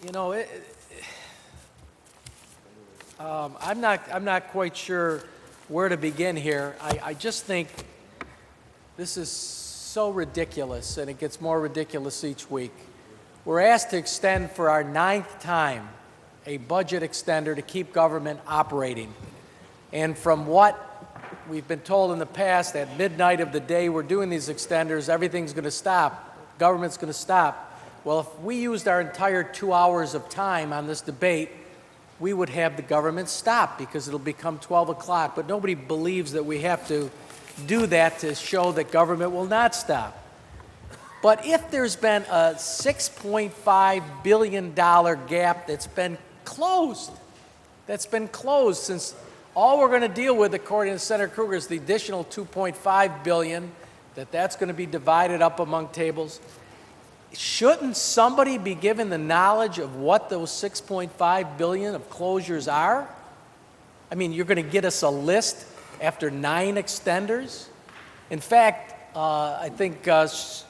You know, I'm not quite sure where to begin here. I just think this is so ridiculous, and it gets more ridiculous each week. We're asked to extend for our 9th time a budget extender to keep government operating. And from what we've been told in the past, at midnight of the day we're doing these extenders, everything's going to stop, government's going to stop. Well, if we used our entire 2 hours of time on this debate, we would have the government stop because it'll become 12 o'clock. But nobody believes that we have to do that to show that government will not stop. But if there's been a $6.5 billion gap that's been closed since all we're going to deal with, according to Senator Krueger, is the additional $2.5 billion, that's going to be divided up among tables. Shouldn't somebody be given the knowledge of what those $6.5 billion of closures are? I mean, you're going to get us a list after 9 extenders? In fact, I think it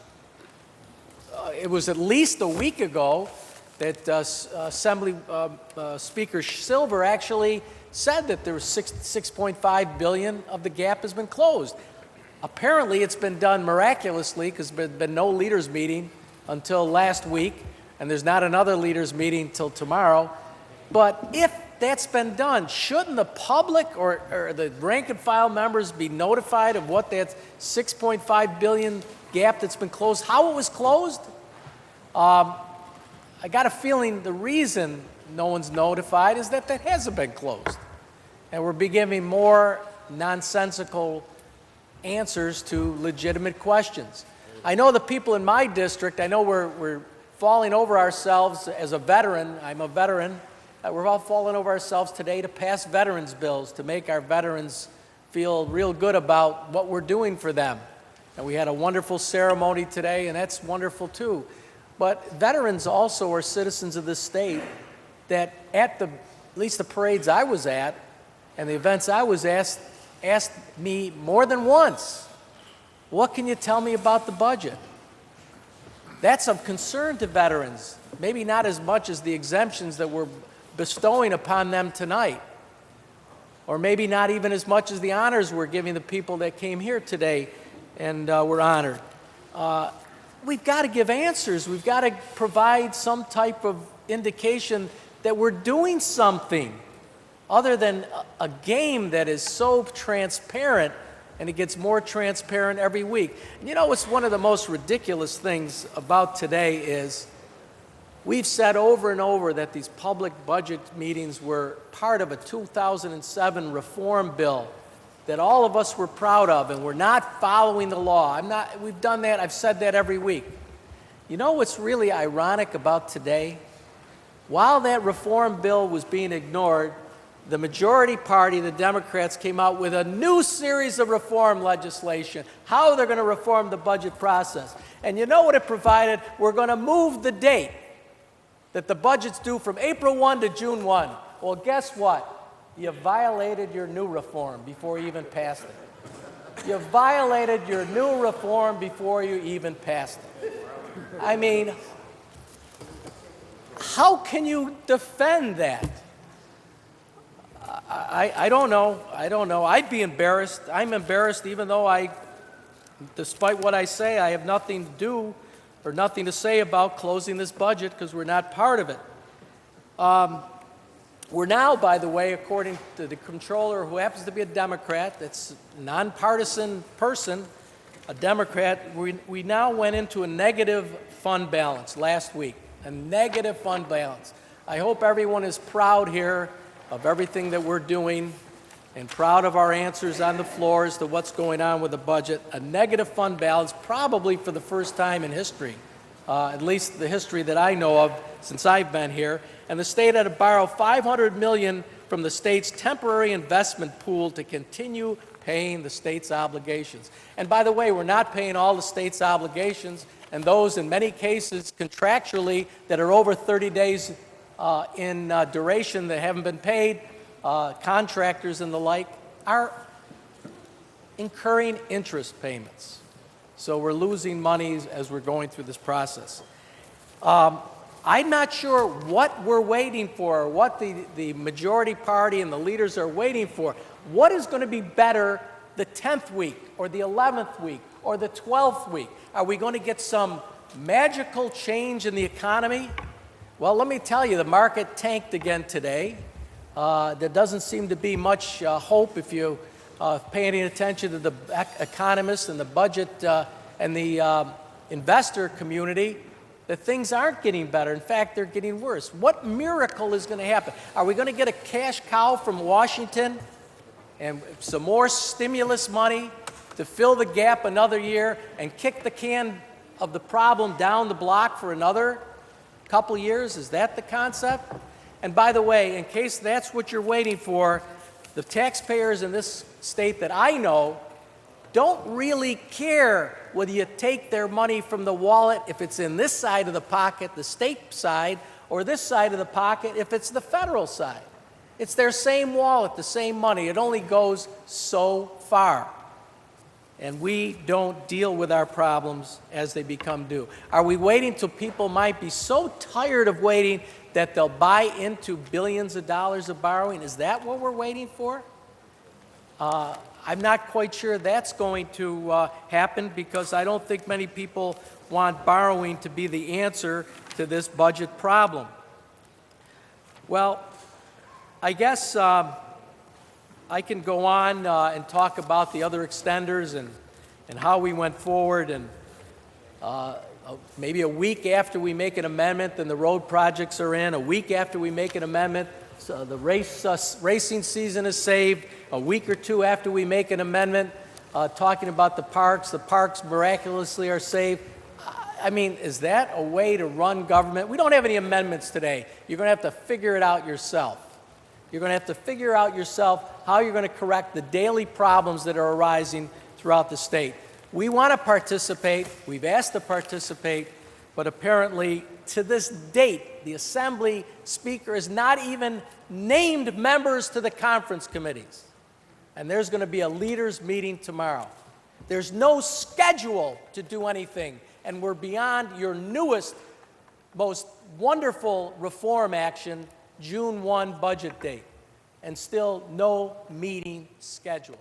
was at least a week ago that Assembly Speaker Silver actually said that there was $6.5 billion of the gap has been closed. Apparently, it's been done miraculously because there's been no leaders meeting until last week, and there's not another leaders meeting till tomorrow. But if that's been done, shouldn't the public or the rank and file members be notified of what that $6.5 billion gap that's been closed, how it was closed? I got a feeling the reason no one's notified is that hasn't been closed. And we're be giving more nonsensical answers to legitimate questions. I know the people in my district, I know we're falling over ourselves as a veteran. I'm a veteran. We're all falling over ourselves today to pass veterans bills, to make our veterans feel real good about what we're doing for them. And we had a wonderful ceremony today, and that's wonderful too. But veterans also are citizens of this state that at least the parades I was at and the events I was asked me more than once, what can you tell me about the budget? That's of concern to veterans, maybe not as much as the exemptions that we're bestowing upon them tonight, or maybe not even as much as the honors we're giving the people that came here today and were honored. We've got to give answers. We've got to provide some type of indication that we're doing something other than a game that is so transparent, and it gets more transparent every week. And you know what's one of the most ridiculous things about today is we've said over and over that these public budget meetings were part of a 2007 reform bill that all of us were proud of, and we're not following the law. We've done that. I've said that every week. You know what's really ironic about today? While that reform bill was being ignored, the majority party, the Democrats, came out with a new series of reform legislation, how they're going to reform the budget process. And you know what it provided? We're going to move the date that the budget's due from April 1 to June 1. Well, guess what? You violated your new reform before you even passed it. You violated your new reform before you even passed it. I mean, how can you defend that? I don't know. I don't know. I'd be embarrassed. I'm embarrassed even though despite what I say, I have nothing to do or nothing to say about closing this budget because we're not part of it. We're now, by the way, according to the comptroller, who happens to be a Democrat, that's a nonpartisan person, a Democrat, we now went into a negative fund balance last week, a negative fund balance. I hope everyone is proud here of everything that we're doing and proud of our answers on the floor as to what's going on with the budget. A negative fund balance, probably for the first time in history, at least the history that I know of since I've been here. And the state had to borrow $500 million from the state's temporary investment pool to continue paying the state's obligations. And by the way, we're not paying all the state's obligations, and those in many cases contractually that are over 30 days in duration that haven't been paid, contractors and the like, are incurring interest payments. So we're losing money as we're going through this process. I'm not sure what we're waiting for, or what the majority party and the leaders are waiting for. What is going to be better the 10th week, or the 11th week, or the 12th week? Are we going to get some magical change in the economy? Well, let me tell you, the market tanked again today. There doesn't seem to be much hope if you pay any attention to the economists and the budget and the investor community, that things aren't getting better. In fact, they're getting worse. What miracle is going to happen? Are we going to get a cash cow from Washington and some more stimulus money to fill the gap another year and kick the can of the problem down the block for another couple years? Is that the concept? And by the way, in case that's what you're waiting for, the taxpayers in this state that I know don't really care whether you take their money from the wallet if it's in this side of the pocket, the state side, or this side of the pocket if it's the federal side. It's their same wallet, the same money. It only goes so far. And we don't deal with our problems as they become due. Are we waiting till people might be so tired of waiting that they'll buy into billions of dollars of borrowing? Is that what we're waiting for? I'm not quite sure that's going to happen, because I don't think many people want borrowing to be the answer to this budget problem. Well, I guess I can go on and talk about the other extenders and how we went forward, and maybe a week after we make an amendment, then the road projects are in. A week after we make an amendment, so the racing season is saved. A week or two after we make an amendment talking about the parks miraculously are saved. I mean, is that a way to run government? We don't have any amendments today. You're going to have to figure it out yourself. You're going to have to figure out yourself how you're going to correct the daily problems that are arising throughout the state. We want to participate. We've asked to participate, but apparently, to this date, the Assembly Speaker has not even named members to the conference committees. And there's going to be a leaders' meeting tomorrow. There's no schedule to do anything, and we're beyond your newest, most wonderful reform action, June 1 budget date, and still no meeting schedule.